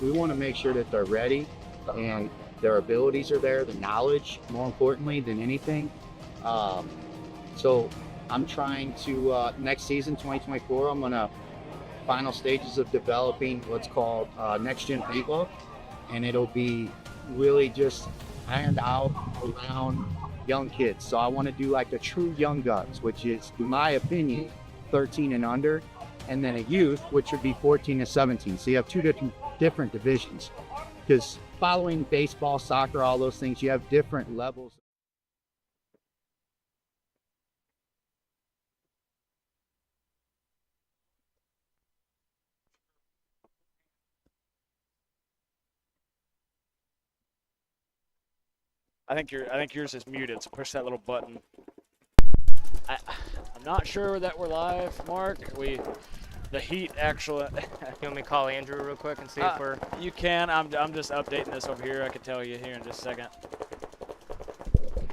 We want to make sure that they're ready and their abilities are there, the knowledge, more importantly than anything. Um, so I'm trying to, next season, 2024, I'm going to final stages of developing what's called next gen paintball. And it'll be really just ironed out around young kids. So I want to do like a true young guns, which is, in my opinion, 13 and under, and then a youth, which would be 14 to 17. So you have two different divisions. Because following baseball, soccer, all those things, you have different levels. I think yours is muted, so push that little button. I'm not sure that we're live, Mark. The heat actually. You want me to call Andrew real quick and see if we're? You can. I'm just updating this over here. I can tell you here in just a second.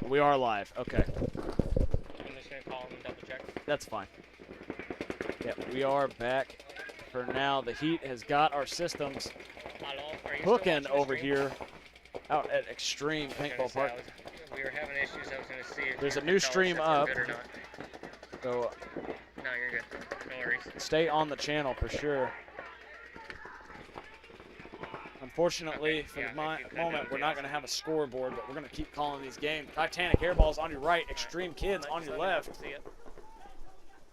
We are live. Okay. I'm just gonna call him and double check. That's fine. Yeah, we are back. For now, the heat has got our systems hooking over here out at Extreme Paintball Park. We were having issues. I was gonna see if there's a new stream up. So no, you're good. No worries. Stay on the channel for sure. Unfortunately, for the moment, we're not going to have a scoreboard, but we're going to keep calling these games. Titanic Airballs on your right, Extreme Kids on your left.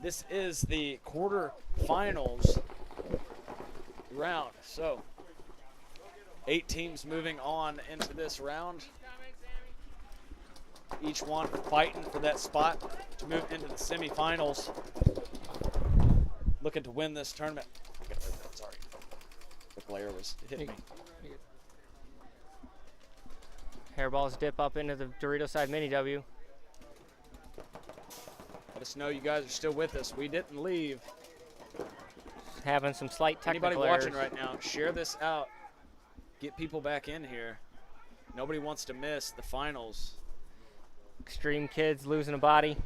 This is the quarterfinals round. So, 8 teams moving on into this round. Each one fighting for that spot to move into the semifinals. Looking to win this tournament. Sorry. The glare was hitting me. Hairballs dip up into the Dorito side mini W. Let us know you guys are still with us. We didn't leave. Having some slight technical Anybody errors. watching right now, share this out. Get people back in here. Nobody wants to miss the finals. Extreme Kids losing a body.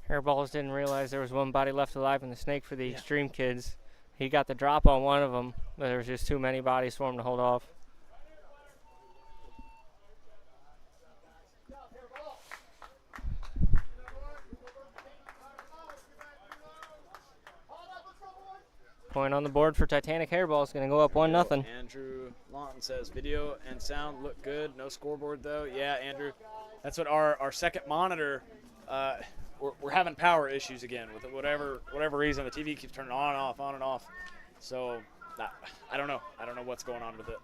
Hairballs didn't realize there was one body left alive in the snake for the Extreme Kids. He got the drop on one of them, but there was just too many bodies for him to hold off. Point on the board for Titanic Hairballs, going to go up 1-0. Andrew Lawton says video and sound look good. No scoreboard though. Yeah, Andrew, that's what our second monitor. We're having power issues again with whatever reason. The TV keeps turning on and off, on and off. So I don't know. I don't know what's going on with it.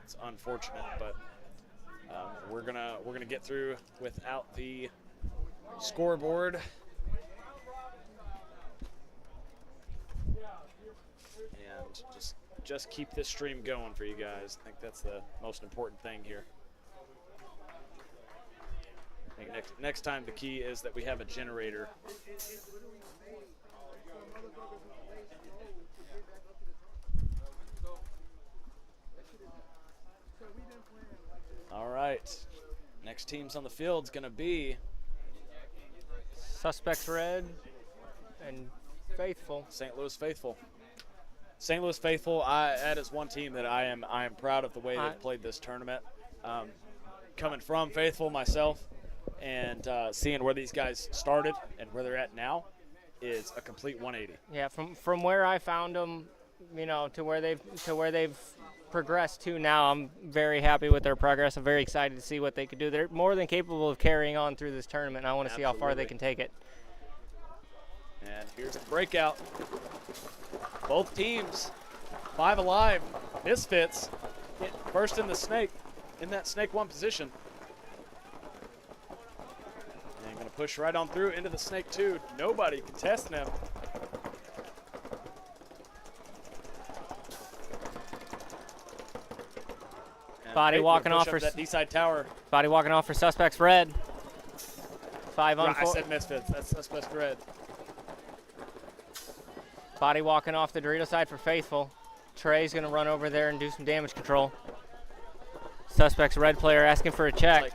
It's unfortunate, but we're gonna get through without the scoreboard. And just keep this stream going for you guys. I think that's the most important thing here. I think next time the key is that we have a generator. All right. Next team's on the field is going to be Suspects Red and Faithful. St. Louis Faithful. St. Louis Faithful, that is one team that I am proud of the way they've played this tournament. Coming from Faithful myself, and seeing where these guys started and where they're at now is a complete 180. Yeah, from where I found them, you know, to where they've progressed to now, I'm very happy with their progress. I'm very excited to see what they could do. They're more than capable of carrying on through this tournament, and I want to see how far they can take it. And here's the breakout. Both teams 5 alive. Misfits get first in the snake, in that snake 1 position. Push right on through into the snake 2. Nobody contesting him. Body walking off for that D-side tower. Body walking off for Suspects Red. 5 on 4. I said Misfits. That's Suspects Red. Body walking off the Dorito side for Faithful. Trey's going to run over there and do some damage control. Suspects Red player asking for a check.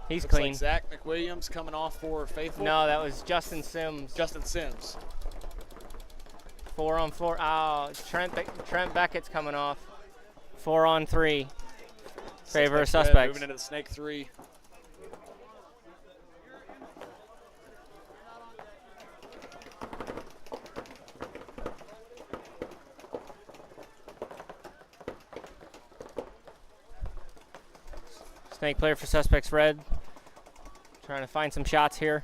He's looks clean. Like Zach McWilliams coming off for Faithful. No, that was Justin Sims. Justin Sims. 4 on 4. Oh, Trent Beckett's coming off. 4 on 3. Favor of Suspects. Moving into the Snake 3. Snake player for Suspects Red. Trying to find some shots here.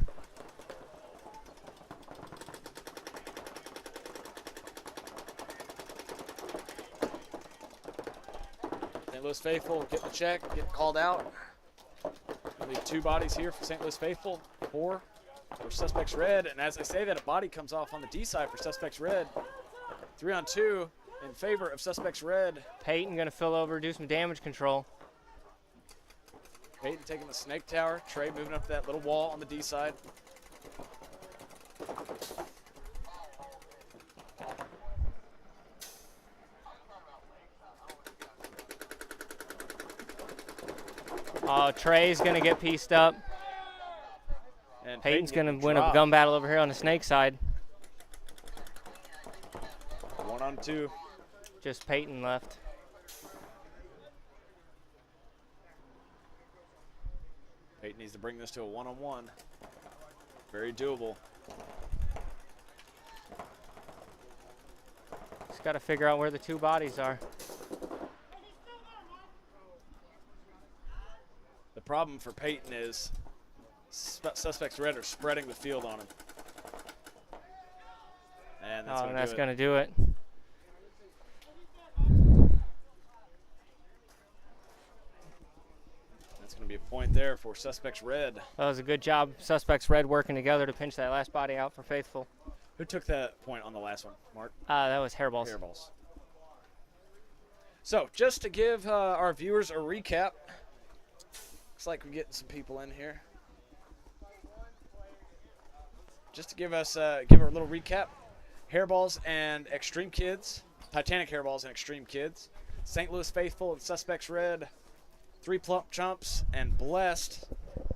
St. Louis Faithful getting the check, getting called out. Only 2 bodies here for St. Louis Faithful. 4 for Suspects Red. And as I say that, a body comes off on the D side for Suspects Red. 3 on 2 in favor of Suspects Red. Peyton going to fill over, do some damage control. Peyton taking the Snake Tower. Trey moving up to that little wall on the D side. Trey's going to get pieced up. And Peyton's going to win a gun battle over here on the Snake side. 1 on 2. Just Peyton left. Peyton needs to bring this to a 1-on-1. Very doable. Just got to figure out where the 2 bodies are. The problem for Peyton is Suspects Red are spreading the field on him. And that's going to do it. That's going to be a point there for Suspects Red. That was a good job. Suspects Red working together to pinch that last body out for Faithful. Who took that point on the last one, Mark? That was Hairballs. Hairballs. So, just to give our viewers a recap, looks like we're getting some people in here. Just to give us give a little recap, Hairballs and Extreme Kids, Titanic Hairballs and Extreme Kids, St. Louis Faithful and Suspects Red, 3 Plump Chumps and Blessed,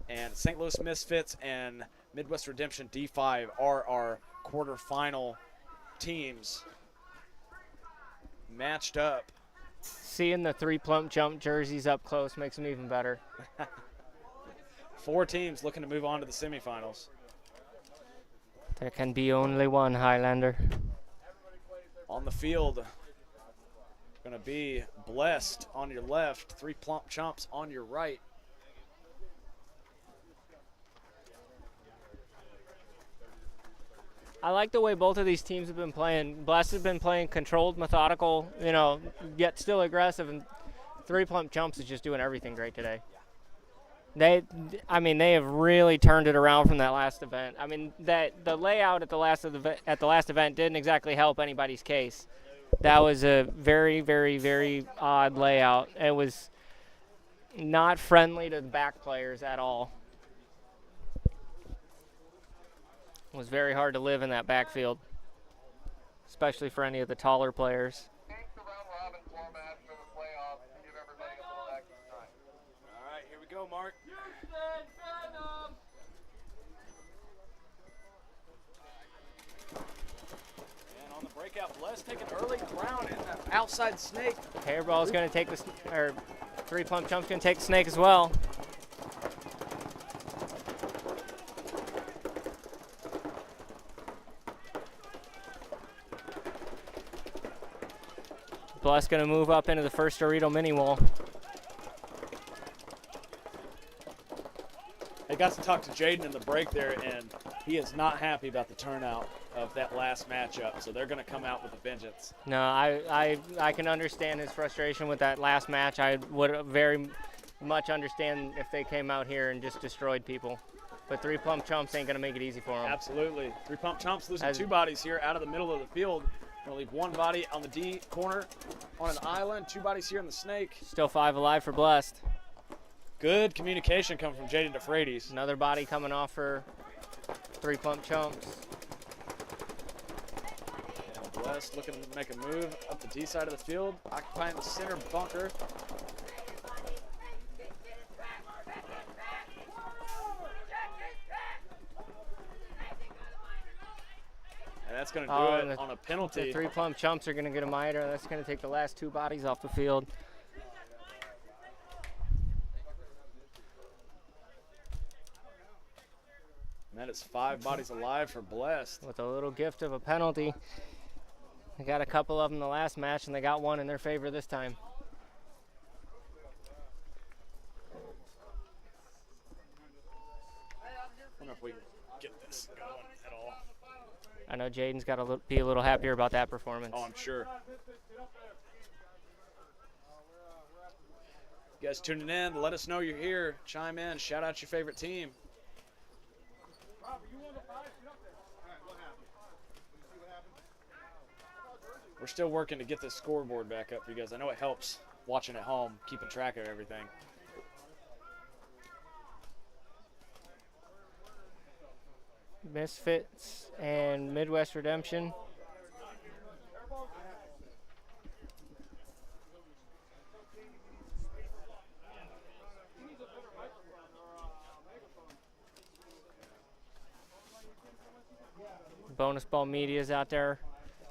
and St. Louis Misfits and Midwest Redemption D5 are our quarterfinal teams matched up. Seeing the 3 Plump Jump jerseys up close makes them even better. 4 teams looking to move on to the semifinals. There can be only one Highlander. On the field, going to be Blessed on your left, 3 Plump Chumps on your right. I like the way both of these teams have been playing. Blessed has been playing controlled, methodical, yet still aggressive, and 3 Plump Chumps is just doing everything great today. They have really turned it around from that last event. I mean, the layout at the last event didn't exactly help anybody's case. That was a very, very, very odd layout. It was not friendly to the back players at all. It was very hard to live in that backfield, especially for any of the taller players. All right, here we go, Mark. And on the breakout, Bless taking early ground in the outside Snake. Hairball's going to take the, or 3 Plump Chump's going to take the Snake as well. Bless going to move up into the first Dorito mini wall. I got to talk to Jaden in the break there, and he is not happy about the turnout of that last matchup, so they're going to come out with a vengeance. No, I can understand his frustration with that last match. I would very much understand if they came out here and just destroyed people. But 3 Plump Chumps ain't going to make it easy for them. Absolutely. 3 Plump Chumps losing 2 bodies here out of the middle of the field. Gonna leave one body on the D corner on an island, 2 bodies here in the snake. Still 5 alive for Blessed. Good communication coming from Jaden DeFreitas. Another body coming off for 3 Plump Chumps. And Blessed looking to make a move up the D side of the field, occupying the center bunker. And that's going to do it on a penalty. The 3 Plump Chumps are going to get a miter. That's going to take the last 2 bodies off the field. And that is 5 bodies alive for Blessed. With a little gift of a penalty. They got a couple of them the last match, and they got one in their favor this time. I wonder if we can get this going at all. I know Jaden's got to be a little happier about that performance. Oh, I'm sure. You guys tuning in, let us know you're here. Chime in, shout out your favorite team. We're still working to get this scoreboard back up for you guys. I know it helps watching at home, keeping track of everything. Misfits and Midwest Redemption. Bonus Ball Media's out there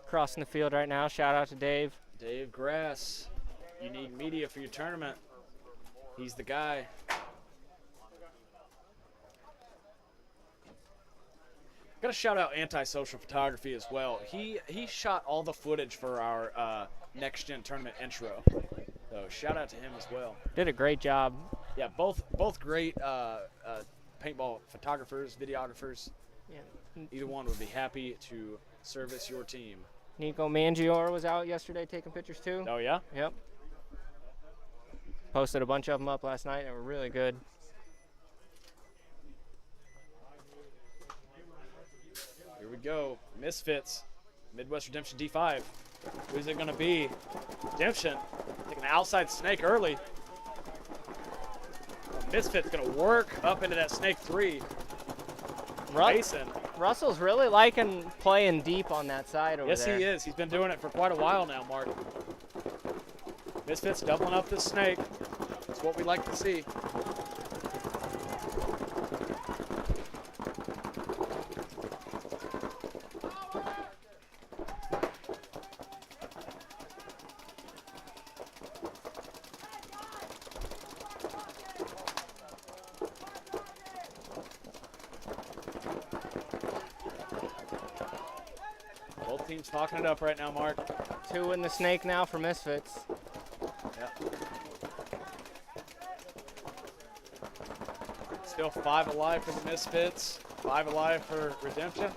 crossing the field right now. Shout out to Dave. Dave Grass, you need media for your tournament. He's the guy. Got to shout out Antisocial Photography as well. He shot all the footage for our Next Gen tournament intro. So shout out to him as well. Did a great job. Yeah, both great paintball photographers, videographers. Yeah. Either one would be happy to service your team. Nico Mangior was out yesterday taking pictures too. Oh yeah? Yep. Posted a bunch of them up last night. They were really good. Here we go. Misfits. Midwest Redemption D5. Who's it going to be? Redemption taking the outside snake early. Misfits going to work up into that snake 3. Mason. Russell's really liking playing deep on that side over there. Yes, he is. He's been doing it for quite a while now, Mark. Misfits doubling up the snake. That's what we like to see. Both teams talking it up right now, Mark. 2 in the snake now for Misfits. Yep. Still 5 alive for the Misfits, 5 alive for Redemption.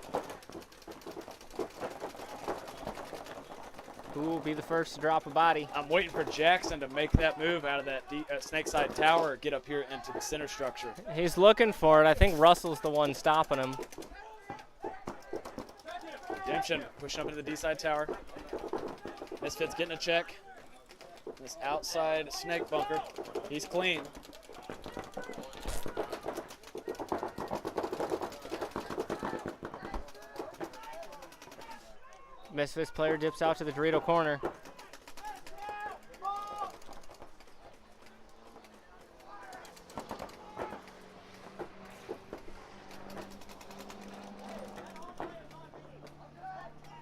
Who will be the first to drop a body? I'm waiting for Jackson to make that move out of that Snakeside Tower, get up here into the center structure. He's looking for it. I think Russell's the one stopping him. Redemption pushing up into the D-side tower. Misfits getting a check. This outside snake bunker. He's clean. Misfits player dips out to the Dorito corner.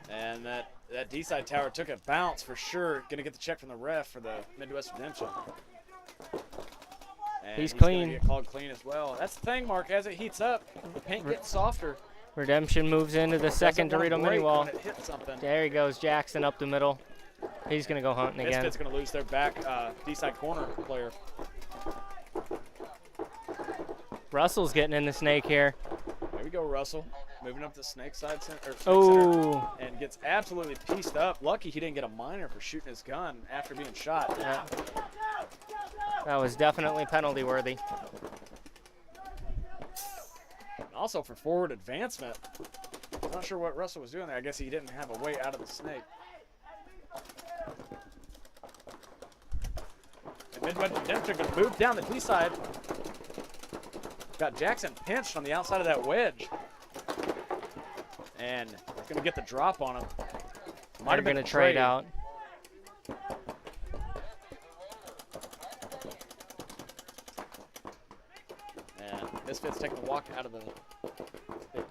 And that D-side tower took a bounce for sure. Gonna get the check from the ref for the Midwest Redemption. And He's gonna clean. get called clean as well. That's the thing, Mark. As it heats up, the paint gets softer. Redemption moves into the second Doesn't wanna Dorito mini break wall. when it hits something. There he goes, Jackson up the middle. He's going to go hunting again. Misfits gonna lose their back D-side corner player. Russell's getting in the snake here. There we go, Russell. Moving up the snake side center, Oh, and gets absolutely pieced up. Lucky he didn't get a minor for shooting his gun after being shot. yeah. That was definitely penalty worthy. And also for forward advancement. I'm not sure what Russell was doing there. I guess he didn't have a way out of the snake. Midwest Redemption going to move down the D side. Got Jackson pinched on the outside of that wedge. And going to get the drop on him. Might have been going to trade out. And Misfits taking the walk out of the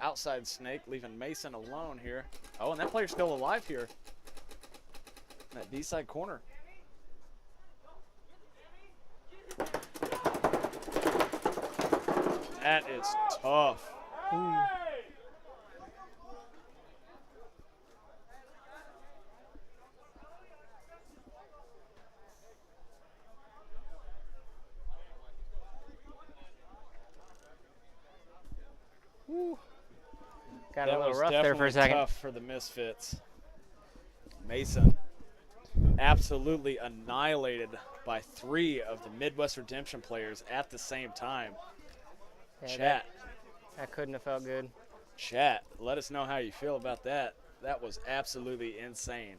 outside snake, leaving Mason alone here. Oh, and that player's still alive here. That D-side corner. That is tough. Ooh. Got a little rough there for a second. Tough for the Misfits. Mason absolutely annihilated by 3 of the Midwest Redemption players at the same time. Yeah, Chat. That couldn't have felt good. Chat, let us know how you feel about that. That was absolutely insane.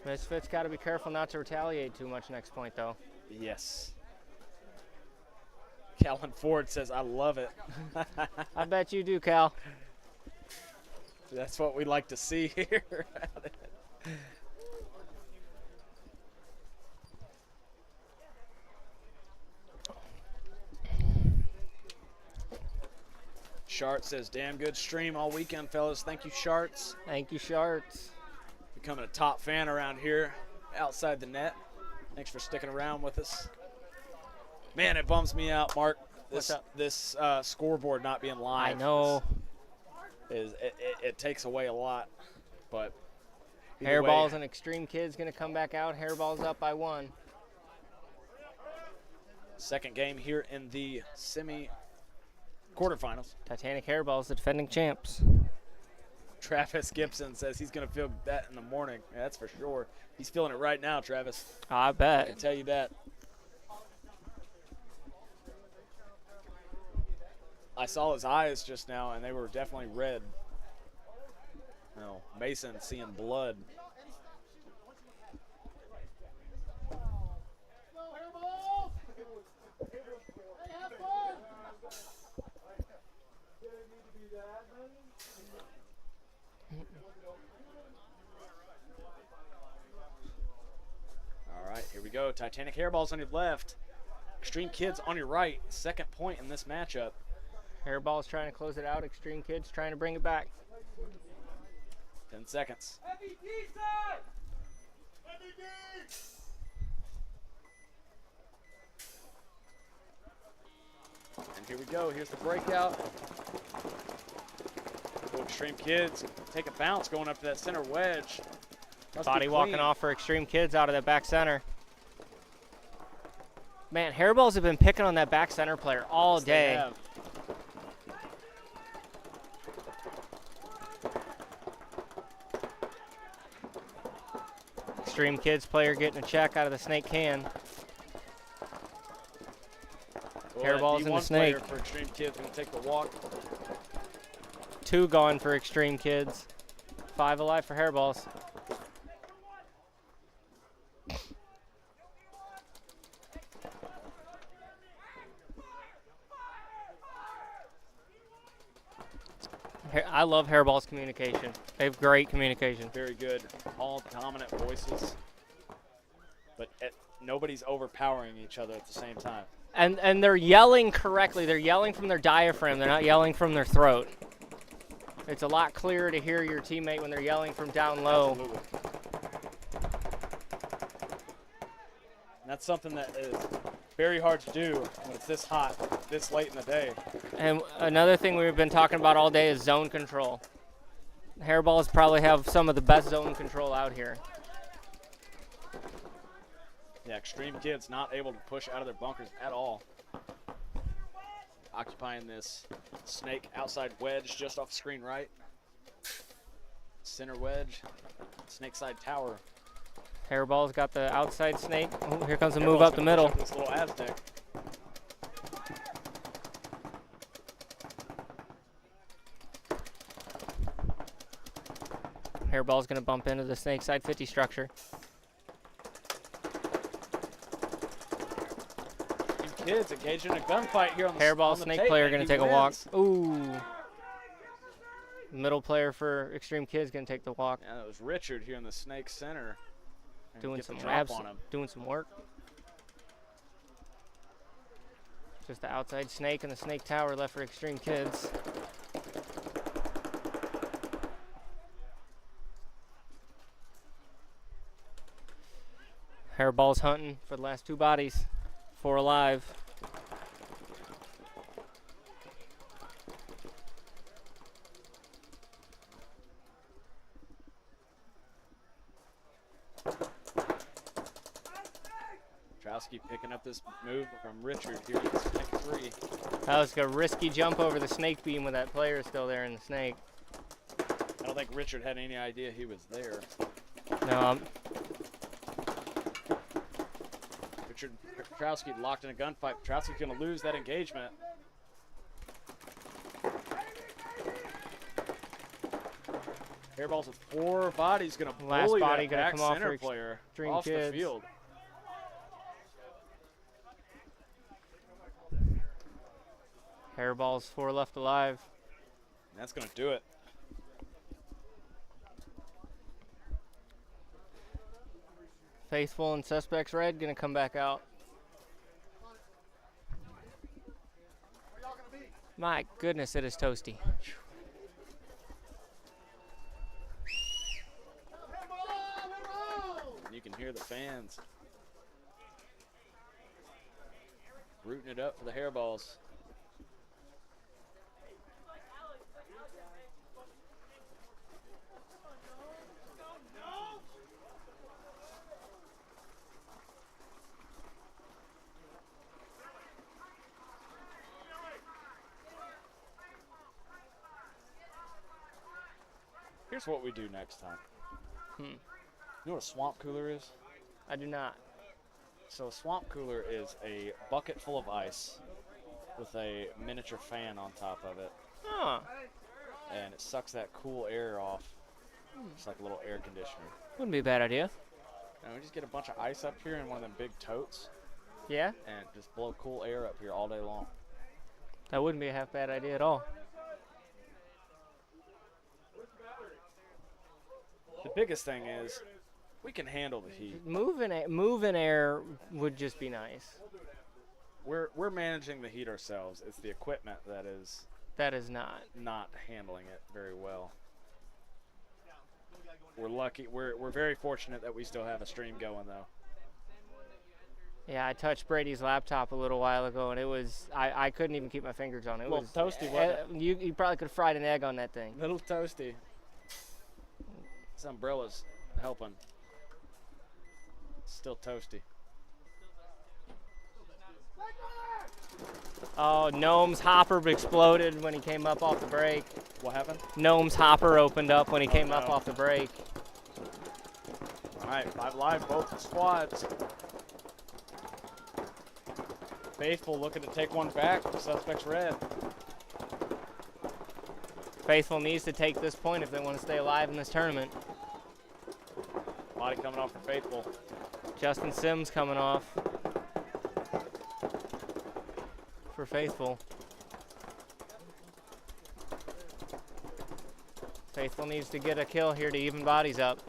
Misfits got to be careful not to retaliate too much next point, though. Yes. Calvin Ford says, I love it. I bet you do, Cal. That's what we like to see here. Shart says, damn good stream all weekend, fellas. Thank you, Sharts. Thank you, Sharts. Becoming a top fan around here outside the net. Thanks for sticking around with us. Man, it bums me out, Mark. This scoreboard not being live. I know. It takes away a lot, but Hairballs and Extreme Kids going to come back out. Hairballs up by 1. Second game here in the quarterfinals. Titanic Hairballs, the defending champs. Travis Gibson says he's going to feel that in the morning. Yeah, that's for sure. He's feeling it right now, Travis. I bet. I can tell you that. I saw his eyes just now, and they were definitely red. No, Mason seeing blood. All right, here we go. Titanic Hairballs on your left. Extreme Kids on your right. Second point in this matchup. Hairball's trying to close it out. Extreme Kids trying to bring it back. 10 seconds. And here we go. Here's the breakout. Extreme Kids take a bounce going up to that center wedge. Body walking off for Extreme Kids out of that back center. Man, Hairballs have been picking on that back center player all day. Extreme Kids player getting a check out of the snake can. Hairballs in the snake. For Extreme Kids going to take the walk. 2 gone for Extreme Kids. 5 alive for Hairballs. I love Hairball's communication. They have great communication. Very good. All dominant voices. But nobody's overpowering each other at the same time. And they're yelling correctly. They're yelling from their diaphragm. They're not yelling from their throat. It's a lot clearer to hear your teammate when they're yelling from down low. Absolutely. And that's something that is very hard to do when it's this hot, this late in the day. And another thing we've been talking about all day is zone control. Hairballs probably have some of the best zone control out here. Yeah, Extreme Kids not able to push out of their bunkers at all. Occupying this snake outside wedge just off screen right. Center wedge, snake side tower. Hairball's got the outside snake. Oh, here comes a move up the middle. This little Aztec. Hairball's going to bump into the snake side 50 structure. Kids engaged in a gunfight here on the Hairball, on the snake tape, player and going he to take a walk. wins. Ooh. Middle player for Extreme Kids going to take the walk. Yeah, that was Richard here in the snake center. And Doing get some the drop on him. doing some work. Just the outside snake and the snake tower left for Extreme Kids. Hairball's hunting for the last 2 bodies. 4 alive. Trowski picking up this move from Richard here in snake 3. That was a risky jump over the snake beam with that player still there in the snake. I don't think Richard had any idea he was there. No, Richard Trowski locked in a gunfight. Trowski's going to lose that engagement. Hairballs with 4 bodies, going to Last bully body that gonna back come off center for player Extreme off the Kids. field. Hairball's 4 left alive. And that's going to do it. Faithful and Suspects Red gonna come back out. My goodness, it is toasty. You can hear the fans rooting it up for the Hairballs. Here's what we do next time. You know what a swamp cooler is? I do not. So a swamp cooler is a bucket full of ice with a miniature fan on top of it, Huh. and it sucks that cool air off. It's like a little air conditioner. Wouldn't be a bad idea. And we just get a bunch of ice up here in one of them big totes Yeah, and just blow cool air up here all day long. that wouldn't be a half bad idea at all. The biggest thing is we can handle the heat. Moving air would just be nice. We're managing the heat ourselves. It's the equipment that is That is not. not handling it very well. We're lucky. We're very fortunate that we still have a stream going though. Yeah, I touched Brady's laptop a little while ago, and it was I couldn't even keep my fingers on it. It Little was toasty, wasn't you probably could have fried an egg on that thing. Little toasty. This umbrella's helping. Still toasty. Oh, Gnome's hopper exploded when he came up off the break. What happened? Gnome's hopper opened up when he came up no. off the break. All right, 5 live, both squads. Faithful looking to take one back. Suspects red. Faithful needs to take this point if they want to stay alive in this tournament. Body coming off for Faithful. Justin Sims coming off for Faithful. Faithful needs to get a kill here to even bodies up.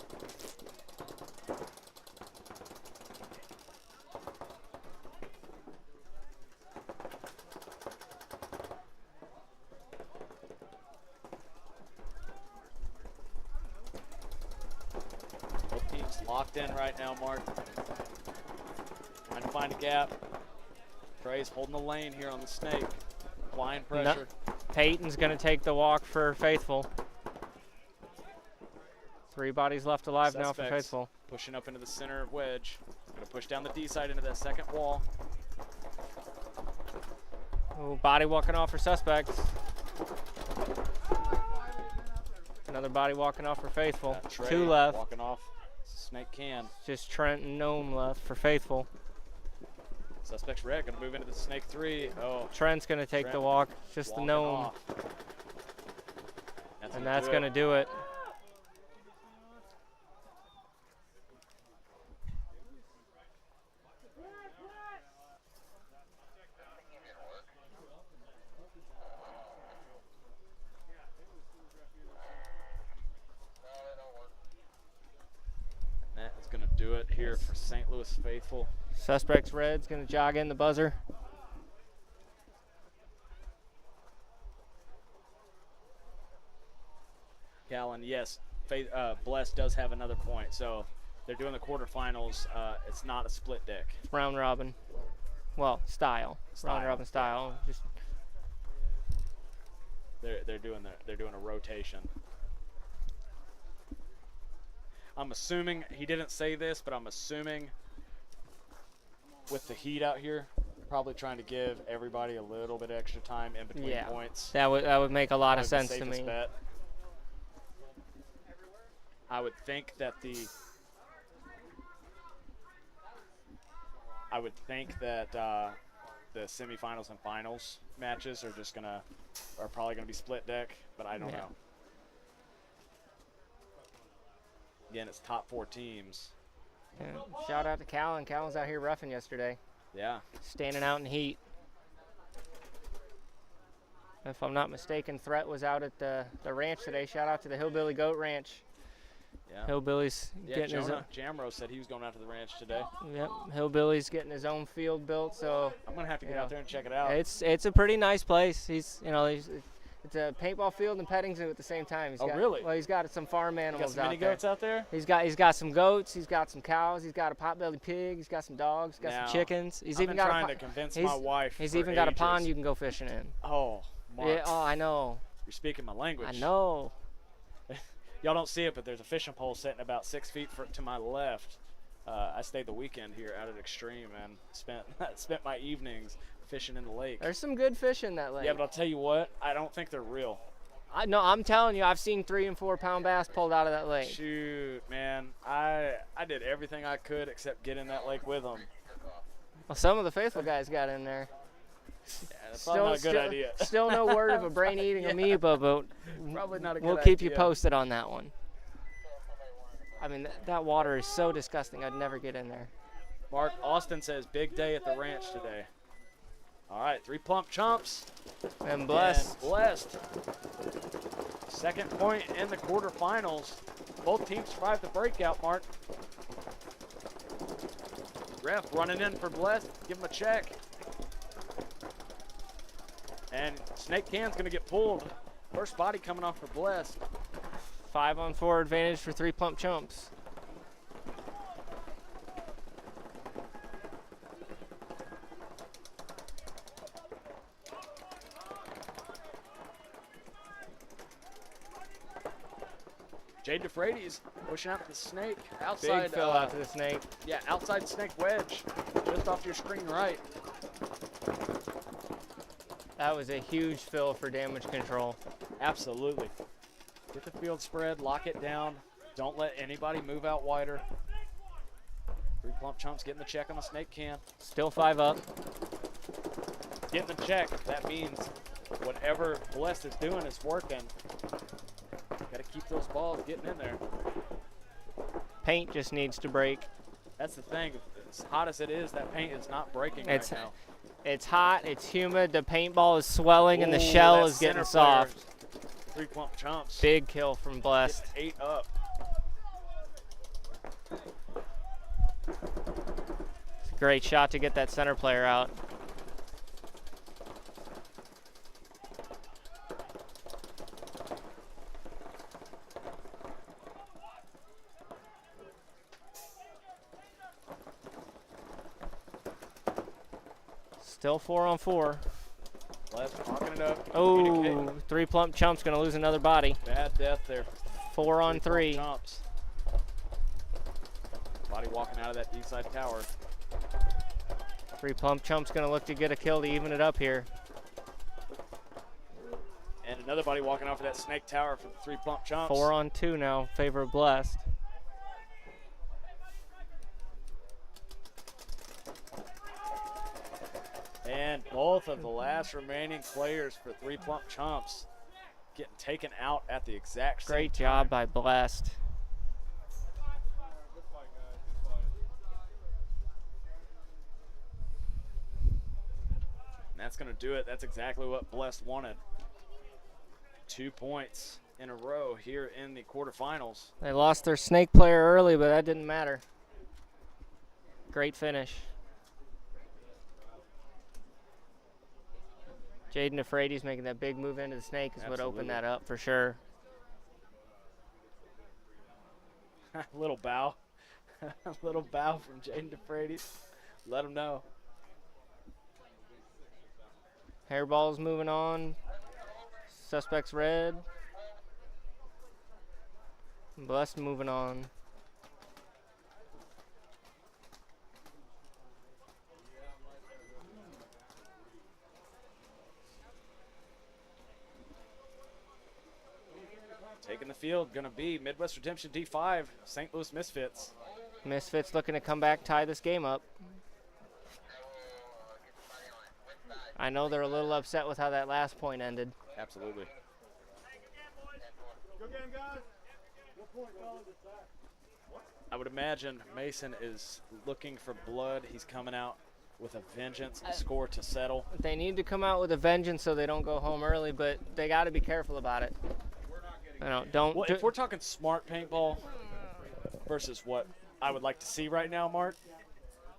Both teams locked in right now, Mark. Trying to find a gap. Trey's holding the lane here on the snake. Applying pressure. Peyton's going to take the walk for Faithful. 3 bodies left alive now for Suspects Faithful. Pushing up into the center wedge. Gonna push down the D side into that second wall. Ooh, body walking off for Suspects. Another body walking off for Faithful. Trey 2 left. Walking off. Snake can. Just Trent and Gnome left for Faithful. Suspects red gonna move into the snake 3. Oh, Trent's going to take the Trent walk. Just the walking Gnome. off. And that's going to do it. here for St. Louis faithful. Suspects red's going to jog in the buzzer. Callan, yes, Bless does have another point. So they're doing the quarterfinals. It's not a split deck. Round robin. Well, style. Round robin style. Just they're doing a rotation. I'm assuming he didn't say this, but I'm assuming with the heat out here, probably trying to give everybody a little bit extra time in between points. That would make a lot of sense to me. Bet. I would think that the semifinals and finals matches are probably gonna be split deck, but I don't know. Again, it's top 4 teams. Yeah. Shout out to Callan. Callan's out here roughing yesterday. Yeah. Standing out in heat. If I'm not mistaken, Threat was out at the ranch today. Shout out to the Hillbilly Goat Ranch. Yeah. Hillbilly's getting his own. Jamro said he was going out to the ranch today. Yep. Hillbilly's getting his own field built, so I'm gonna have to get out there and check it out. It's a pretty nice place. It's a paintball field and petting zoo at the same time. Really? Well, he's got some farm animals out there. Mini goats out there? He's got some goats. He's got some cows. He's got a potbelly pig. He's got some dogs. He's got some chickens. I've been trying to convince my wife. He's even got a pond you can go fishing in. Oh, Mark. Yeah. Oh, I know. You're speaking my language. I know. Y'all don't see it, but there's a fishing pole sitting about 6 feet to my left. I stayed the weekend here out at Extreme and spent my evenings fishing in the lake. There's some good fish in that lake. Yeah, but I'll tell you what, I don't think they're real. No, I'm telling you, I've seen 3 and 4 pound bass pulled out of that lake. Shoot, man, I did everything I could except get in that lake with them. Well, some of the faithful guys got in there. Yeah, that's probably not a good idea. Still no word of a brain-eating amoeba, but probably not a good we'll idea. keep you posted on that one. I mean, that water is so disgusting. I'd never get in there. Mark Austin says, big day at the ranch today. All right, 3 Plump Chumps. And Blessed. Second point in the quarterfinals. Both teams survived the breakout, Mark. Ref running in for Blessed. Give him a check. And Snake Can's going to get pulled. First body coming off for Blessed. 5-on-4 advantage for 3 Plump Chumps. Jade DeFrades pushing out the Snake. Outside. Big fill out to the Snake. Yeah, outside Snake wedge. Just off your screen right. That was a huge fill for damage control. Absolutely. Get the field spread, lock it down. Don't let anybody move out wider. 3 Plump Chumps getting the check on the Snake Can. Still 5 up. Getting the check. That means whatever Blessed is doing is working. Got to keep those balls getting in there. Paint just needs to break. That's the thing. As hot as it is, that paint is not breaking right now. It's hot, it's humid, the paintball is swelling, and the shell is getting soft. 3 Plump Chumps. Big kill from Blessed. 8 up. It's a great shot to get that center player out. Still 4-on-4. Blessed walking it up. Oh, 3 Plump Chumps going to lose another body. Bad death there. 4-on-3. Chumps. Body walking out of that east side tower. 3 Plump Chumps going to look to get a kill to even it up here. And another body walking off of that Snake Tower for the 3 Plump Chumps. 4-on-2 now, favor of Blessed. And both of the last remaining players for 3 Plump Chumps getting taken out at the exact same Great time. job by Blessed. And that's going to do it. That's exactly what Blessed wanted. 2 points in a row here in the quarterfinals. They lost their Snake player early, but that didn't matter. Great finish. Jaden DeFrades making that big move into the snake is what opened that up for sure. Little bow. Little bow from Jaden DeFrades. Let him know. Hairball's moving on. Suspect's red. Blessed moving on. Taking the field, going to be Midwest Redemption D5, St. Louis Misfits. Misfits looking to come back, tie this game up. I know they're a little upset with how that last point ended. Absolutely. I would imagine Mason is looking for blood. He's coming out with a vengeance, a score to settle. They need to come out with a vengeance so they don't go home early, but they got to be careful about it. Well, if we're talking smart paintball versus what I would like to see right now, Mark.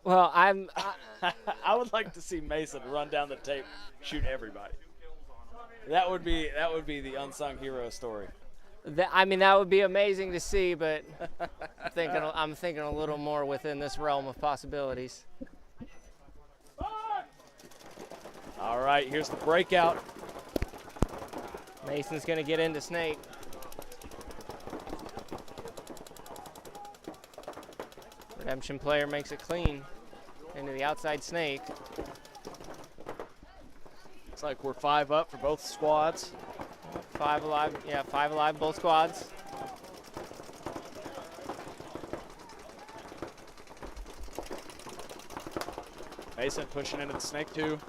Well, I would like to see Mason run down the tape, shoot everybody. That would be the unsung hero story. I mean, that would be amazing to see, but I'm thinking a little more within this realm of possibilities. All right, here's the breakout. Mason's going to get into snake. Redemption player makes it clean into the outside snake. Looks like we're 5 up for both squads. 5 alive, yeah, 5 alive, both squads. Mason pushing into the snake 2.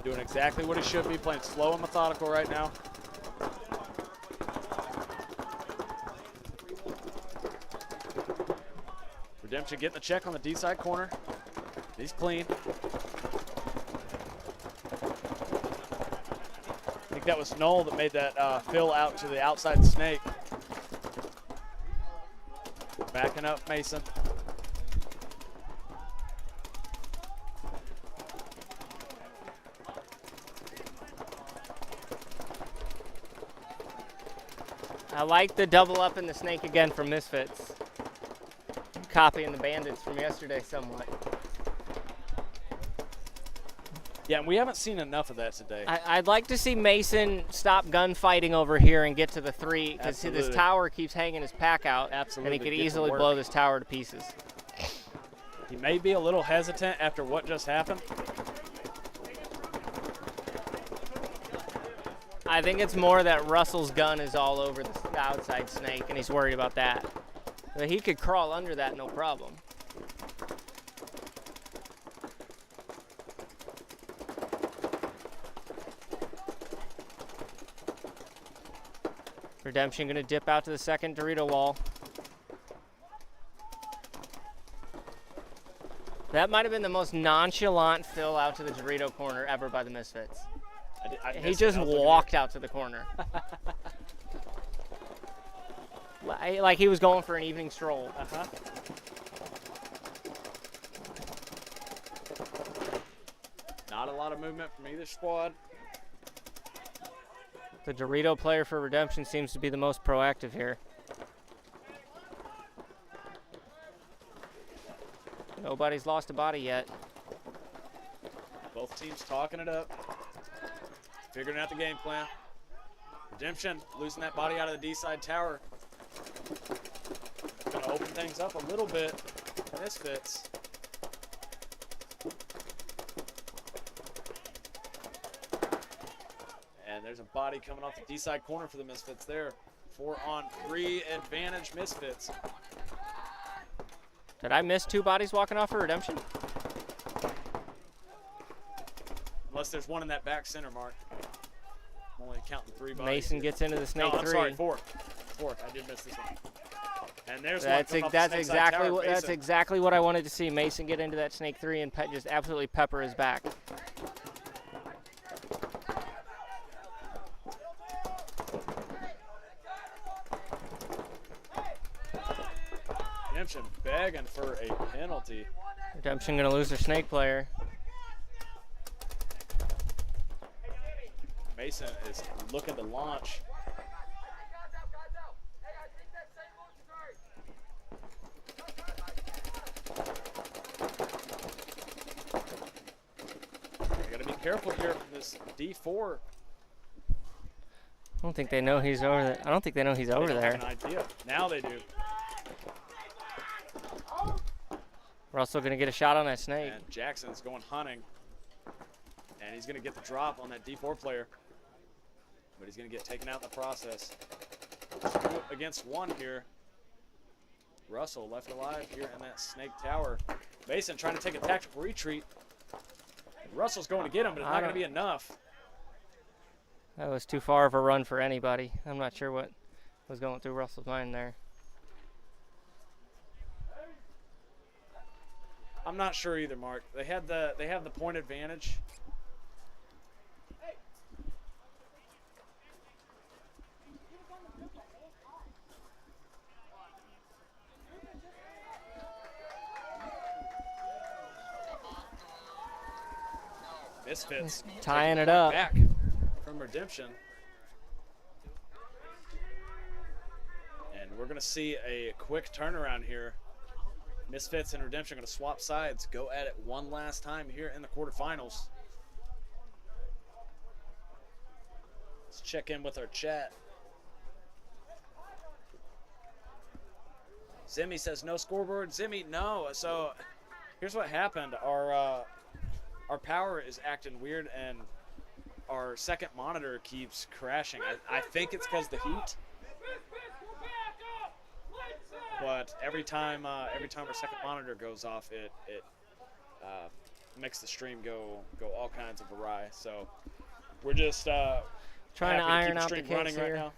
Doing exactly what he should be, playing slow and methodical right now. Redemption getting the check on the D-side corner. He's clean. I think that was Noel that made that fill out to the outside snake. Backing up Mason. I like the double up in the snake again from Misfits. Copying the Bandits from yesterday somewhat. Yeah, and we haven't seen enough of that today. I'd like to see Mason stop gunfighting over here and get to the 3, because this tower keeps hanging his pack out. Absolutely. And he could easily blow this tower to pieces. He may be a little hesitant after what just happened. I think it's more that Russell's gun is all over the outside snake, and he's worried about that. But he could crawl under that, no problem. Redemption going to dip out to the second Dorito wall. That might have been the most nonchalant fill out to the Dorito corner ever by the Misfits. He just walked out to the corner. Like he was going for an evening stroll. Not a lot of movement from either squad. The Dorito player for Redemption seems to be the most proactive here. Nobody's lost a body yet. Both teams talking it up. Figuring out the game plan. Redemption losing that body out of the D-side tower. Gonna open things up a little bit. Misfits. And there's a body coming off the D-side corner for the Misfits there. 4-on-3 advantage Misfits. Did I miss 2 bodies walking off for Redemption? Unless there's one in that back center, Mark. I'm only counting 3 bodies. Mason gets into the snake 3. I'm sorry, 4. I did miss this one. And there's that's one that's exactly what I wanted to see. Mason get into that snake 3 and just absolutely pepper his back. Redemption begging for a penalty. Redemption going to lose their snake player. Mason is looking to launch. You got to be careful here from this D4. I don't think they know he's over there. I don't think they know he's over They don't there. have an idea. Now they do. Russell going to get a shot on that snake. And Jackson's going hunting. And he's going to get the drop on that D4 player. But he's going to get taken out in the process. 2 against 1 here. Russell left alive here in that snake tower. Mason trying to take a tactical retreat. Russell's going to get him, but it's not going to be enough. That was too far of a run for anybody. I'm not sure what was going through Russell's mind there. I'm not sure either, Mark. They have the point advantage. Misfits tying it up. Back from Redemption. And we're going to see a quick turnaround here. Misfits and Redemption are going to swap sides, go at it one last time here in the quarterfinals. Let's check in with our chat. Zimmy says no scoreboard. Zimmy, no. So here's what happened. Our power is acting weird, and our second monitor keeps crashing. I think it's because the heat. But every time our second monitor goes off, it makes the stream go all kinds of awry. So we're just trying to iron keep out the the stream running kinks right here. now.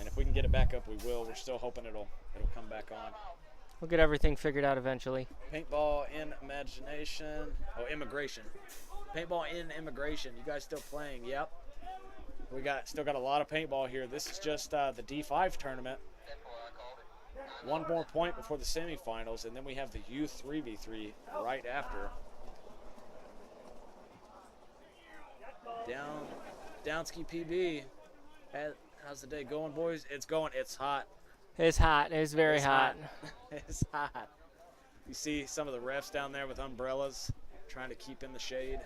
And if we can get it back up, we will. We're still hoping it'll come back on. We'll get everything figured out eventually. Paintball in imagination. Oh, immigration. Paintball in immigration. You guys still playing? Yep. We still got a lot of paintball here. This is just the D5 tournament. One more point before the semifinals, and then we have the U3v3 right after. Downsky PB. How's the day going, boys? It's going. It's hot. It's hot. It's very hot. It's hot. You see some of the refs down there with umbrellas trying to keep in the shade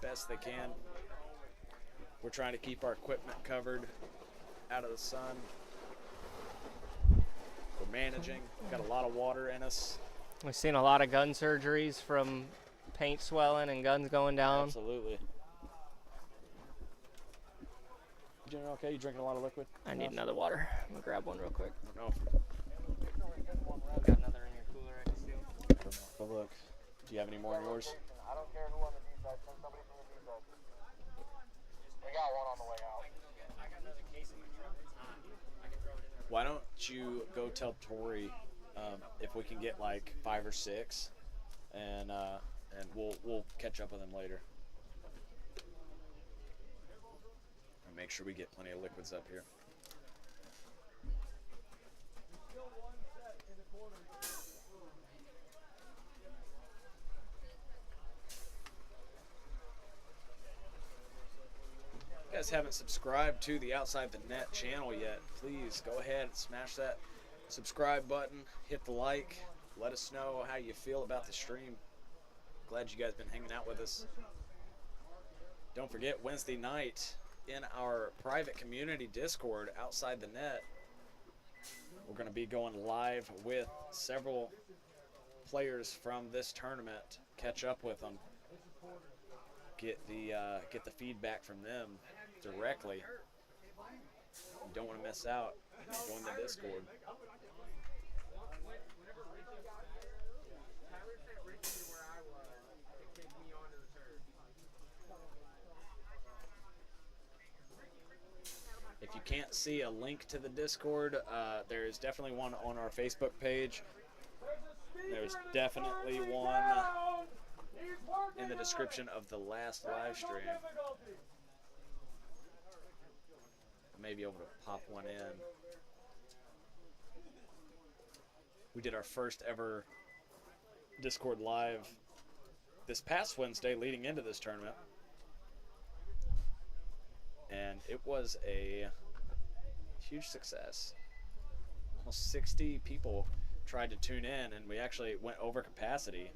best they can. We're trying to keep our equipment covered out of the sun. We're managing. Got a lot of water in us. We've seen a lot of gun surgeries from paint swelling and guns going down. Absolutely. You doing okay? You drinking a lot of liquid? I need another water. I'm going to grab one real quick. No. Got another in your cooler I can steal. Go look. Do you have any more in yours? I don't care who on the defense. Send somebody from the defense. We got one on the way out. I got another case in my truck. It's hot. I can throw it in there. Why don't you go tell Tori if we can get like 5 or 6, and we'll catch up with him later. And make sure we get plenty of liquids up here. If you guys haven't subscribed to the Outside the Net channel yet, please go ahead and smash that subscribe button, hit the like, let us know how you feel about the stream. Glad you guys been hanging out with us. Don't forget, Wednesday night in our private community Discord, Outside the Net, we're going to be going live with several players from this tournament, catch up with them, get the feedback from them directly. You don't want to miss out. Join the Discord. If you can't see a link to the Discord, there is definitely one on our Facebook page. There's definitely one in the description of the last live stream. I may be able to pop one in. We did our first ever Discord live this past Wednesday leading into this tournament. And it was a huge success. Almost 60 people tried to tune in, and we actually went over capacity.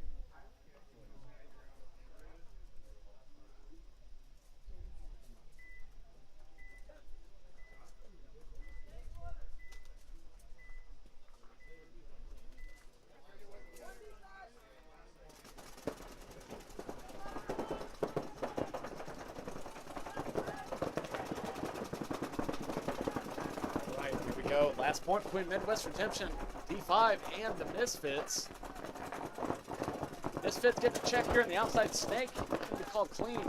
Last point between Midwest Redemption, D5, and the Misfits. Misfits get the check here in the outside snake. It's going to be called clean.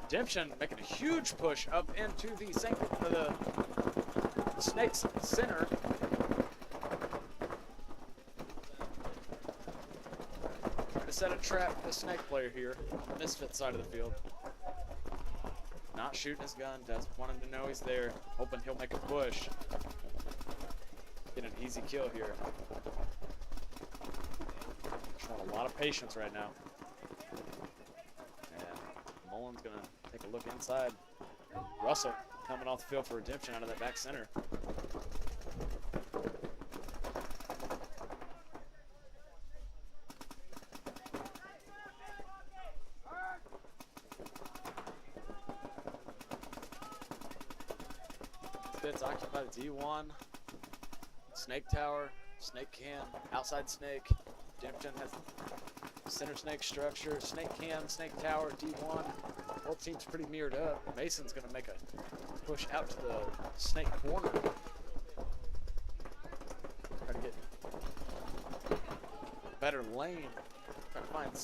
Redemption making a huge push up into the snake's center. Set a trap for the snake player here, Misfit side of the field. Not shooting his gun, doesn't want him to know he's there, hoping he'll make a push. Get an easy kill here. Showing a lot of patience right now. And Mullen's gonna take a look inside. Russell coming off the field for Redemption out of that back center. Occupy the D1, snake tower, snake can, outside snake. Redemption has center snake structure, snake can, snake tower, D1. Both teams pretty mirrored up. Mason's going to make a push out to the snake corner. Try to get a better lane. Try to find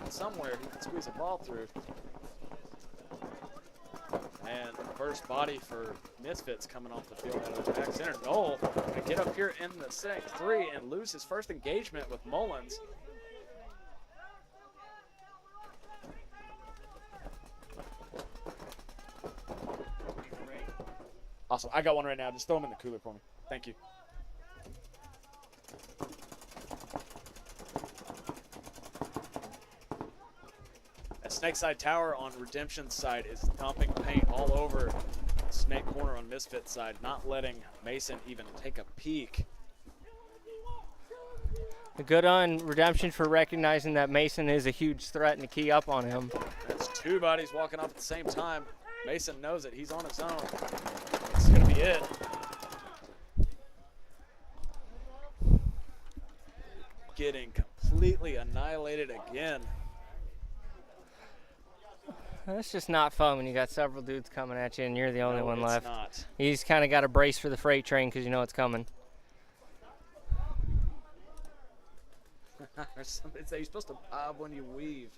somewhere he can squeeze a ball through. And first body for Misfits coming off the field out of the back center. Noel gonna get up here in the snake 3 and lose his first engagement with Mullins. Awesome, I got one right now. Just throw them in the cooler for me. Thank you. Snake side tower on Redemption's side is dumping paint all over snake corner on Misfit's side, not letting Mason even take a peek. Good on Redemption for recognizing that Mason is a huge threat and to key up on him. That's two bodies walking up at the same time. Mason knows it. He's on his own. It's going to be it. Getting completely annihilated again. That's just not fun when you got several dudes coming at you and you're the only one left. Not. You just kind of got to brace for the freight train because you know it's coming. Somebody say you're supposed to bob when you weave.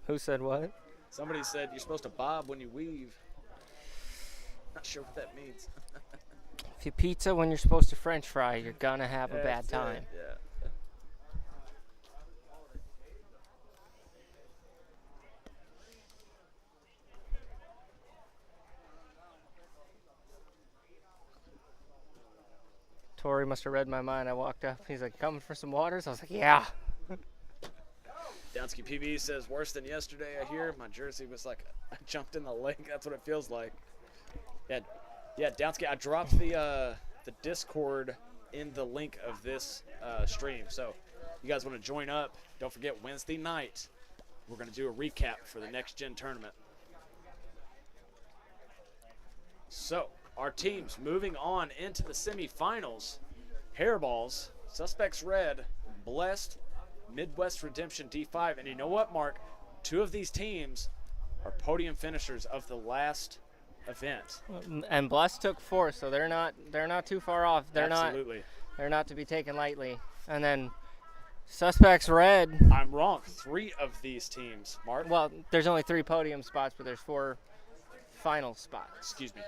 Who said what? Somebody said you're supposed to bob when you weave. Not sure what that means. If you pizza when you're supposed to French fry, you're gonna have a bad time. Yeah. Tori must have read my mind. I walked up. He's like, coming for some waters? I was like, yeah. Downsky PB says, worse than yesterday, I hear. My jersey was like, I jumped in the lake. That's what it feels like. Yeah, Downsky, I dropped the Discord in the link of this stream. So you guys want to join up, don't forget Wednesday night, we're going to do a recap for the Next Gen tournament. So our teams moving on into the semifinals. Hairballs, Suspects Red, Blessed, Midwest Redemption D5. And you know what, Mark? Two of these teams are podium finishers of the last event. And Blessed took fourth, so they're not too far off. Absolutely. They're not to be taken lightly. And then Suspects Red. I'm wrong. 3 of these teams, Mark. Well, there's only 3 podium spots, but there's 4 final spots. Excuse me.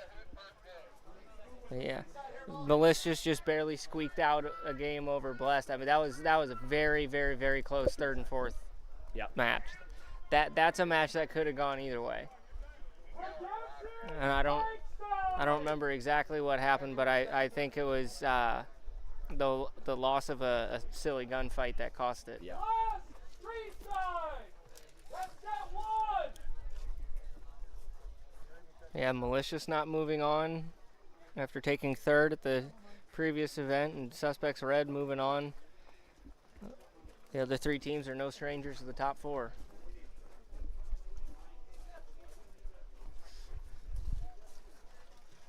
Yeah, Malicious just barely squeaked out a game over Blessed. I mean, that was a very, very, very close third and fourth match. that's a match that could have gone either way. And I don't remember exactly what happened, but I think it was the loss of a silly gunfight that cost it. Yeah. Yeah, Malicious not moving on after taking third at the previous event, and Suspects Red moving on. The other 3 teams are no strangers to the top 4.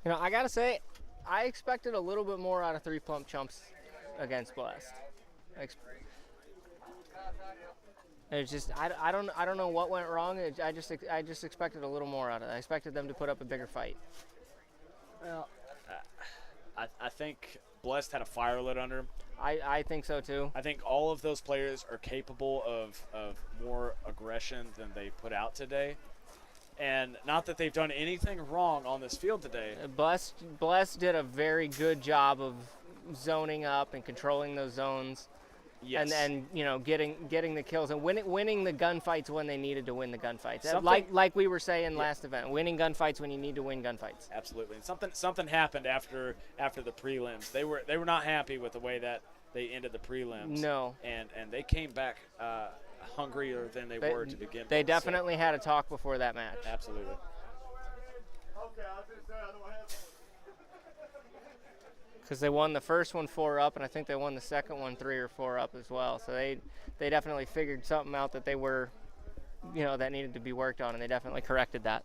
You know, I gotta say, I expected a little bit more out of 3 Plump Chumps against Blessed. It's just I don't know what went wrong. I just expected a little more out of it. I expected them to put up a bigger fight. Well, I think Blessed had a fire lit under him. I think so too. I think all of those players are capable of more aggression than they put out today. And not that they've done anything wrong on this field today. Blessed did a very good job of zoning up and controlling those zones. Yes. And you know, getting the kills and winning the gunfights when they needed to win the gunfights. Something- Like we were saying last event, winning gunfights when you need to win gunfights. Absolutely. And something happened after the prelims. They were not happy with the way that they ended the prelims. No. And they came back hungrier than they were to begin with. They definitely had a talk before that match. Absolutely. Because they won the first one 4 up, and I think they won the second one 3 or 4 up as well. So they definitely figured something out that they were, you know, that needed to be worked on, and they definitely corrected that.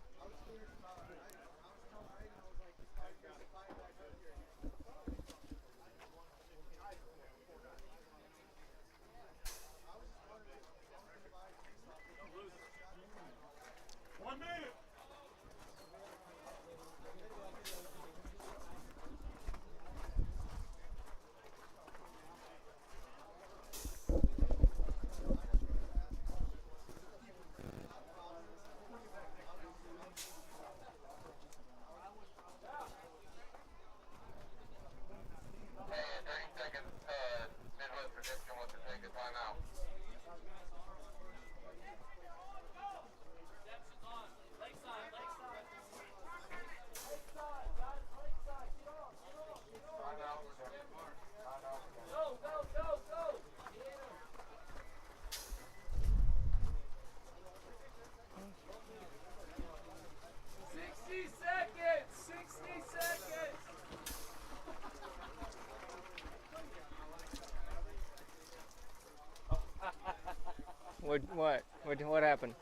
What happened?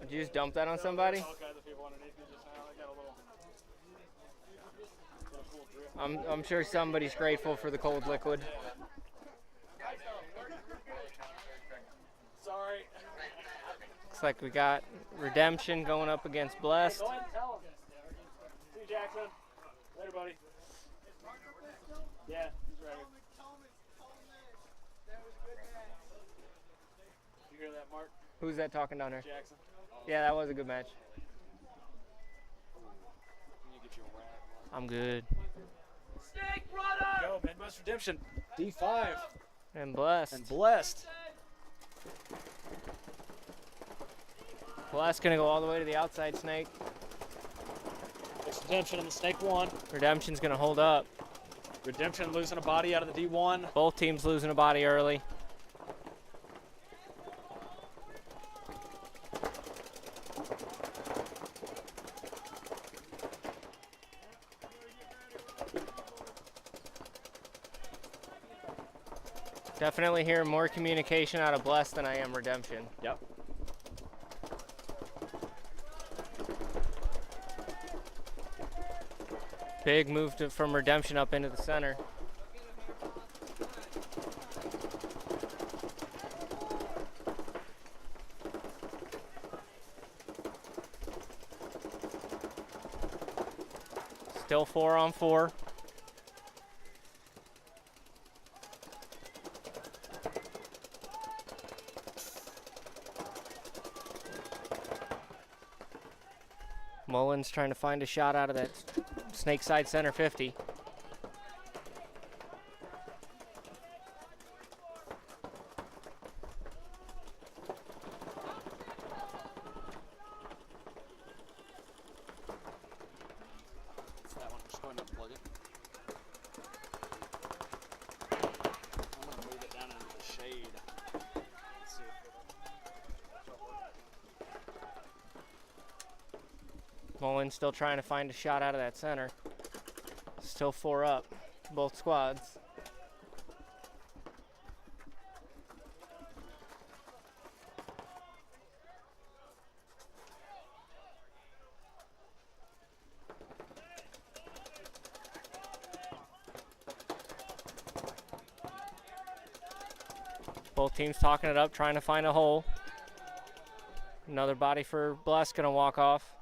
Did you just dump that on somebody? I'm sure somebody's grateful for the cold liquid. Sorry. Looks like we got Redemption going up against Blessed. Go ahead and tell him. See you, Jackson. Later, buddy. Yeah, he's right here. You hear that, Mark? Who's that talking down there? Jackson. Yeah, that was a good match. You get your rat. I'm good. Snake brother! Go, Midwest Redemption. D5. And Blessed. And Blessed. Blessed gonna go all the way to the outside, Snake. Redemption in the Snake 1. Redemption's gonna hold up. Redemption losing a body out of the D1. Both teams losing a body early. Definitely hearing more communication out of Blessed than I am Redemption. Yep. Big move from Redemption up into the center. Still 4-on-4. Mullins trying to find a shot out of that Snake side center 50. Mullen still trying to find a shot out of that center. Still 4 up, both squads. Both teams talking it up, trying to find a hole. Another body for Bless, gonna walk off.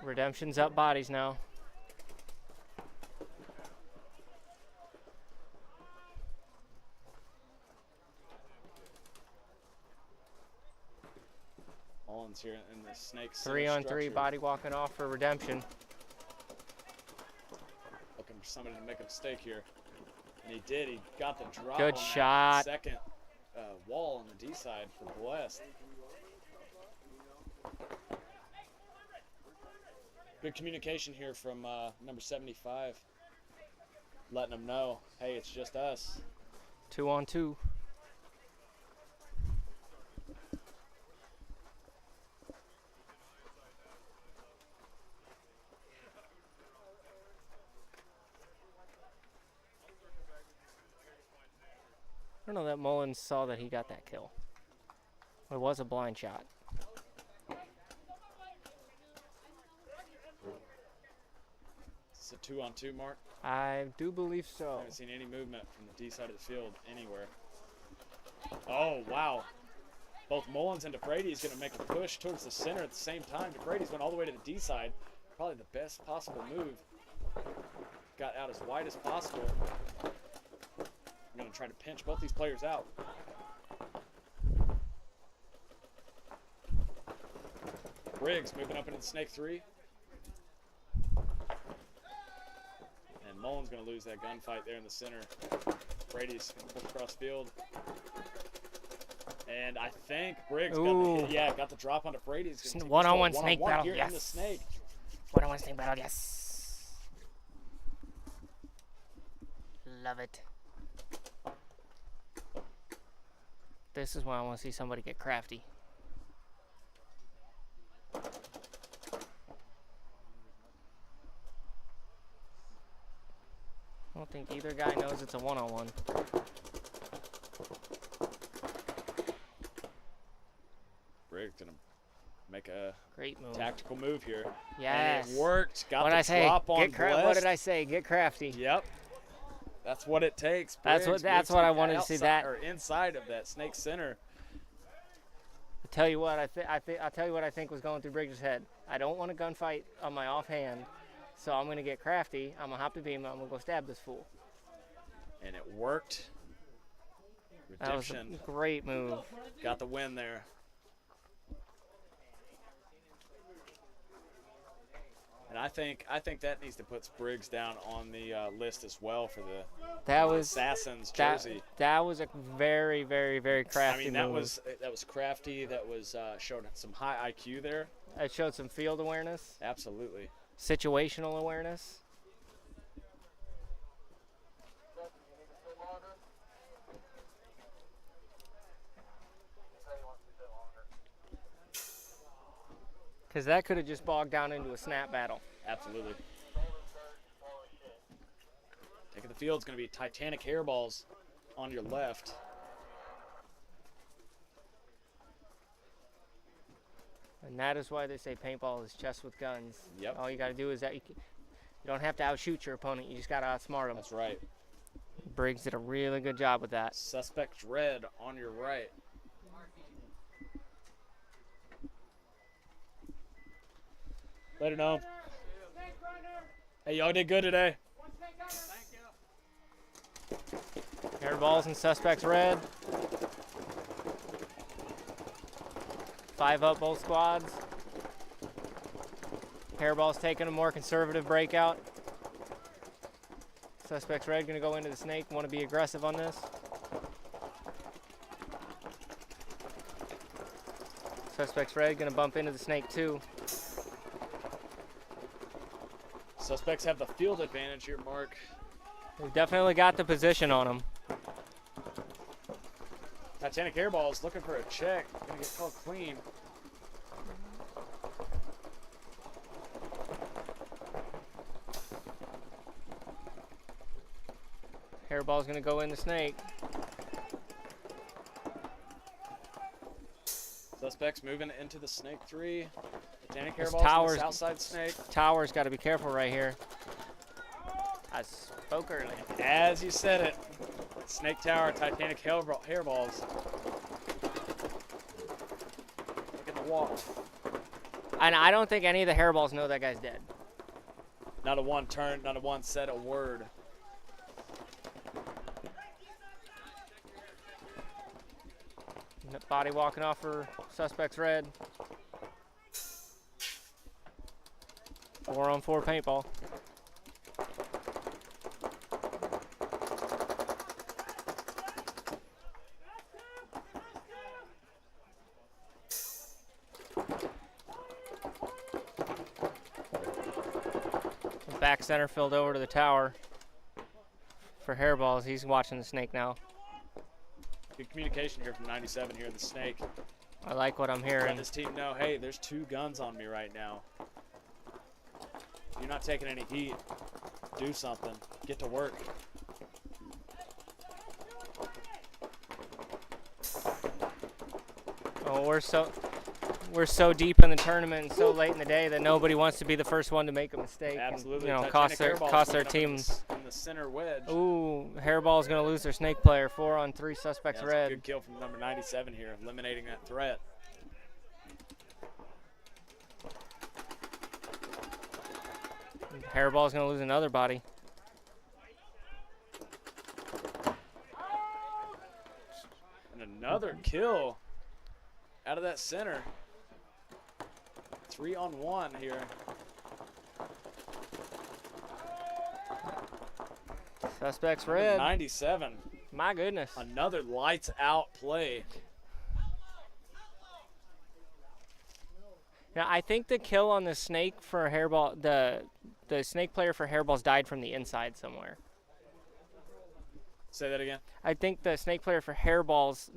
Redemption's up bodies now. Mullins here in the snake. 3-on-3, body walking off for Redemption. Looking for somebody to make a mistake here. And he did. He got the drop. Good on shot. That second wall on the D side for Blessed. Good communication here from number 75. Letting them know, hey, it's just us. 2-on-2. I don't know that Mullins saw that he got that kill. It was a blind shot. It's a 2-on-2 mark. I do believe so. Haven't seen any movement from the D side of the field anywhere. Oh, wow. Both Mullins and DeFrady's going to make a push towards the center at the same time. DeFrady's went all the way to the D side. Probably the best possible move. Got out as wide as possible. I'm going to try to pinch both these players out. Briggs moving up into the snake 3. And Mullins going to lose that gunfight there in the center. Brady's going to push across field. And I think Briggs got the drop onto Brady. One-on-one snake battle, here yes. in the snake. One-on-one snake battle, yes. Love it. This is when I want to see somebody get crafty. I don't think either guy knows it's a one-on-one. Briggs gonna make a Great move. tactical move here. Yes. And it worked. Got What'd the I say? drop on Blessed. What did I say? Get crafty. Yep. That's what it takes. That's Briggs. what I wanted to see. That or inside of that snake center. I'll tell you what I'll tell you what I think was going through Briggs' head. I don't want a gunfight on my offhand, so I'm gonna get crafty. I'm gonna hop the beam. I'm gonna go stab this fool. And it worked. Redemption. That was a great move. Got the win there. And I think that needs to put Briggs down on the list as well for the Assassins jersey. That was a very, very, very crafty I mean, move. that was crafty. That was showed some high IQ there. It showed some field awareness, Absolutely. situational awareness. Because that could have just bogged down into a snap battle. Absolutely. Taking the field's going to be Titanic hairballs on your left. And that is why they say paintball is chess with guns. Yep. All you got to do is that you don't have to outshoot your opponent. You just got to outsmart them. That's right. Briggs did a really good job with that. Suspect red on your right. Later, Gnome. Hey, y'all did good today. Hairballs and suspects red. 5 up both squads. Hairballs taking a more conservative breakout. Suspects red gonna go into the snake. Want to be aggressive on this. Suspects red gonna bump into the snake too. Suspects have the field advantage here, Mark. They've definitely got the position on him. Titanic Hairball is looking for a check. Gonna get called clean. Hairball's gonna go in the snake. Suspects moving into the snake 3. Titanic This Hairball's in the tower's- south side snake. Tower's got to be careful right here. I spoke earlier. As you said it, Snake Tower, Titanic Hairballs. Look at the walk. And I don't think any of the hairballs know that guy's dead. Not a one turn, not a one said a word. Body walking off for suspects red. 4-on-4 paintball. Back center filled over to the tower for hairballs. He's watching the snake now. Good communication here from 97 here in the snake. I like what I'm Let hearing. this team know, hey, there's 2 guns on me right now. You're not taking any heat. Do something. Get to work. Oh, we're so deep in the tournament and so late in the day that nobody wants to be the first one to make a mistake. Absolutely. And, Titanic cost their Hairball's team. moving up in the center wedge. Ooh, hairball's gonna lose their snake player. 4-on-3 suspects That's a red. good kill from number 97 here, eliminating that threat. Hairball's gonna lose another body. And another kill out of that center. 3-on-1 here. Suspects Number red. 97. My goodness. Another lights out play. Now I think the kill on the snake for hairball, the snake player for hairballs died from the inside somewhere. Say that again. I think the snake player for hairballs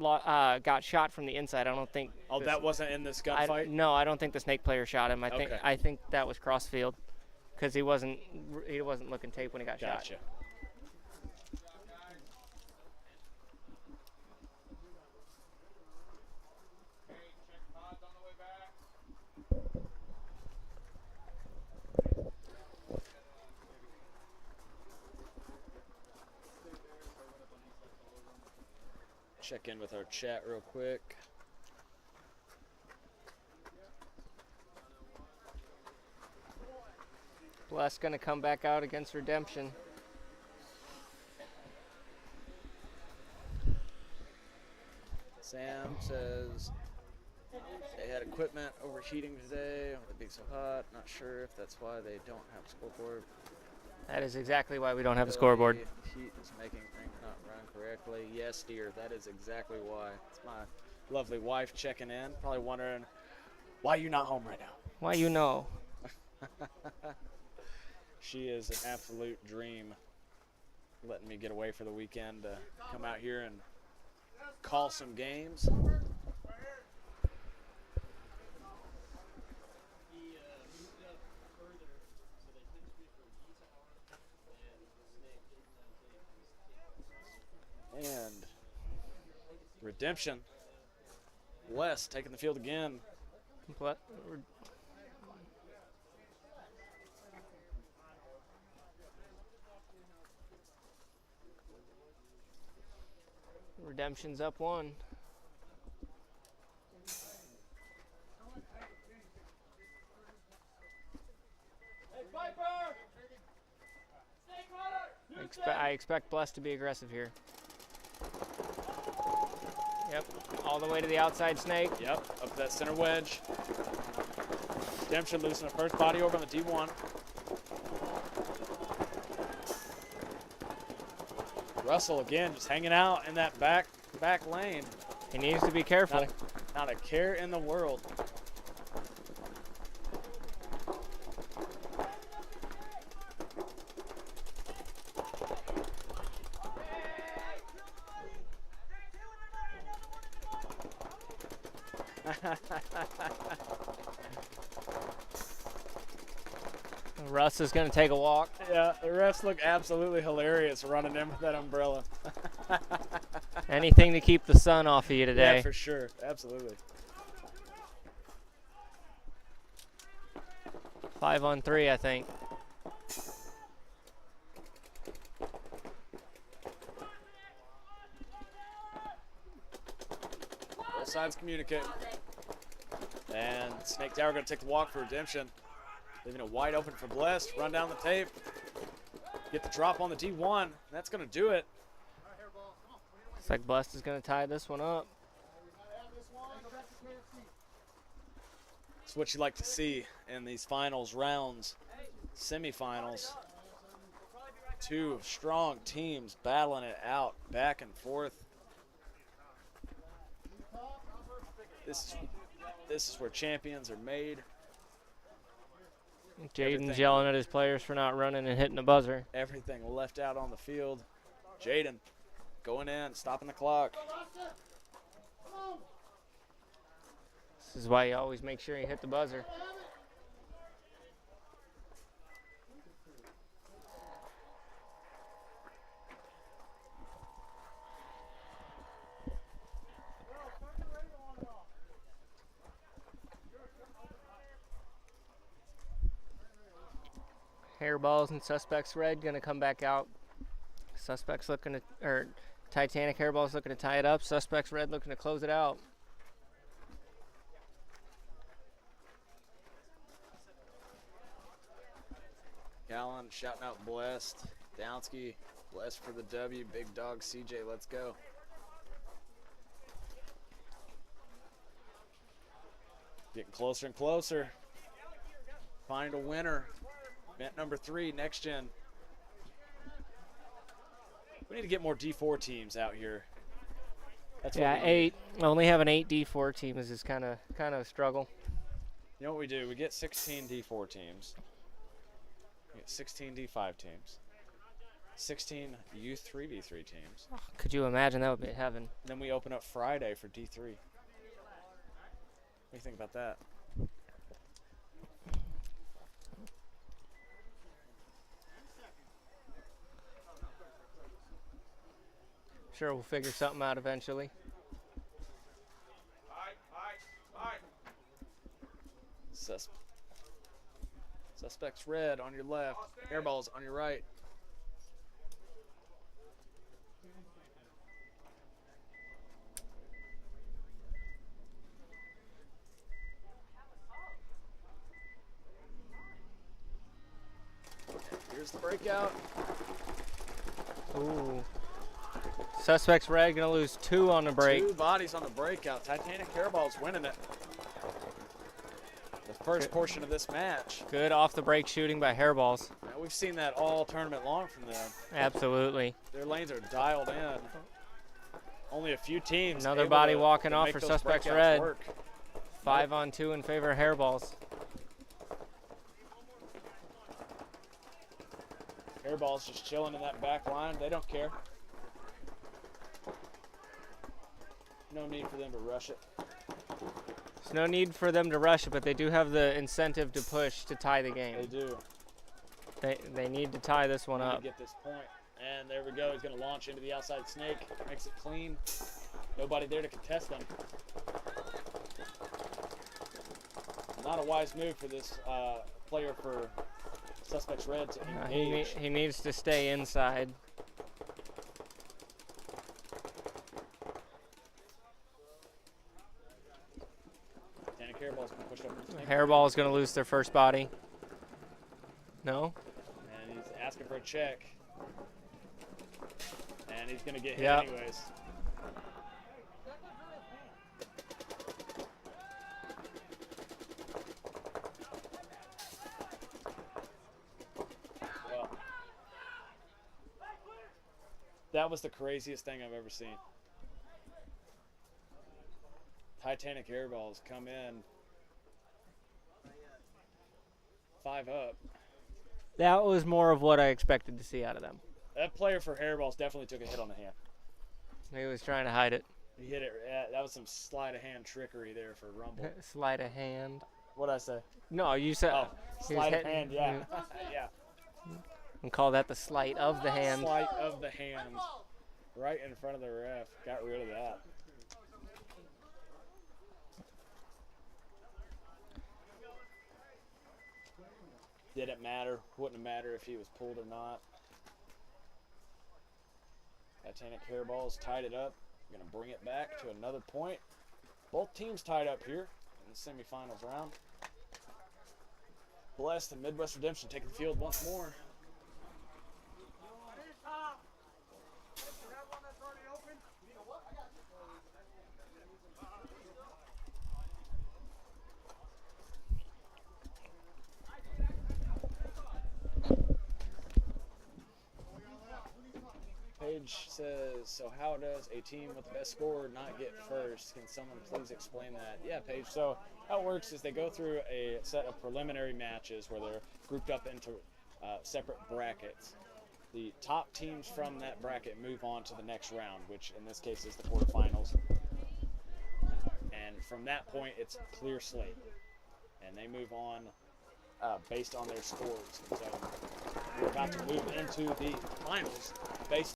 got shot from the inside. I don't think. Oh, that wasn't in this gunfight? No, I don't think the snake player shot him. Okay. I think that was crossfield, because he wasn't looking tape when he got shot. Gotcha. Check in with our chat real quick. Bless gonna come back out against Redemption. Sam says they had equipment overheating today with it being so hot. Not sure if that's why they don't have a scoreboard. That is exactly why we don't have a scoreboard. Heat is making things not run correctly. Yes, dear, that is exactly why. It's my lovely wife checking in, probably wondering why you not home right now. Why you know? She is an absolute dream, letting me get away for the weekend to come out here and call some games. And Redemption. West taking the field again. What? Redemption's up 1. I expect Bless to be aggressive here. Yep, all the way to the outside snake. Yep, up to that center wedge. Redemption losing the first body over on the D1. Russell again just hanging out in that back lane. He needs to be careful. Not a care in the world. Russ is going to take a walk. Yeah, the refs look absolutely hilarious running in with that umbrella. Anything to keep the sun off of you Yeah, today. for sure. Absolutely. 5-on-3, I think. Both sides communicate. And Snake Tower going to take the walk for redemption. Leaving it wide open for Blessed. Run down the tape. Get the drop on the D1. That's going to do it. Looks like Blessed is going to tie this one up. It's what you like to see in these finals rounds, semifinals. Two strong teams battling it out back and forth. This is where champions are made. Jaden's yelling at his players for not running and hitting the buzzer. Everything left out on the field. Jaden going in, stopping the clock. This is why you always make sure you hit the buzzer. Hairballs and Suspects Red going to come back out. Suspects looking to, or Titanic Hairballs looking to tie it up. Suspects Red looking to close it out. Callan shouting out Blessed. Downsky, Blessed for the W. Big dog CJ, let's go. Getting closer and closer. Find a winner. Event number 3, next gen. We need to get more D4 teams out here. That's Yeah, what we need. 8. Only having 8 D4 teams is kind of a struggle. You know what we do? We get 16 D4 teams. We get 16 D5 teams. 16 U3v3 teams. Could you imagine? That would be heaven. Then we open up Friday for D3. What do you think about that? Sure, we'll figure something out eventually. Suspects Red on your left. Airballs on your right. Here's the breakout. Ooh. Suspects Red gonna lose 2 on the break. 2 bodies on the breakout. Titanic Airball's winning it. The first portion of this match. Good off the break shooting by Hairballs. Now, we've seen that all tournament long from them. Absolutely. Their lanes are dialed in. Only a few teams. Another able body to walking off make for those Suspects breakouts Red. work. 5-on-2 in favor of Hairballs. Airball's just chilling in that back line. They don't care. No need for them to rush it. There's no need for them to rush it, but they do have the incentive to push to tie the game. They do. They need to tie this one Need to up. get this point. And there we go. He's going to launch into the outside snake. Makes it clean. Nobody there to contest them. Not a wise move for this player for Suspects Red to engage. He needs to stay inside. Titanic Airball's going to push up. Hairball is going to lose their first body. No? And he's asking for a check. And he's going to get hit Yep. anyways. Well, that was the craziest thing I've ever seen. Titanic Airballs come in 5 up. That was more of what I expected to see out of them. That player for Hairballs definitely took a hit on the hand. He was trying to hide it. He hit it. That was some sleight of hand trickery there for Rumble. Sleight of hand. What'd I say? No, you said. Oh, he was sleight of hitting- hand. Yeah, yeah. And call that the sleight of the hand. Sleight of the hand. Right in front of the ref. Got rid of that. Did it matter? Wouldn't have mattered if he was pulled or not. Titanic hairballs tied it up. Going to bring it back to another point. Both teams tied up here in the semifinals round. Blessed and Midwest Redemption taking the field once more. Paige says, so how does a team with the best score not get first? Can someone please explain that? Yeah, Paige. So how it works is they go through a set of preliminary matches where they're grouped up into separate brackets. The top teams from that bracket move on to the next round, which in this case is the quarterfinals. And from that point, it's clear slate. And they move on based on their scores. And so we're about to move into the finals based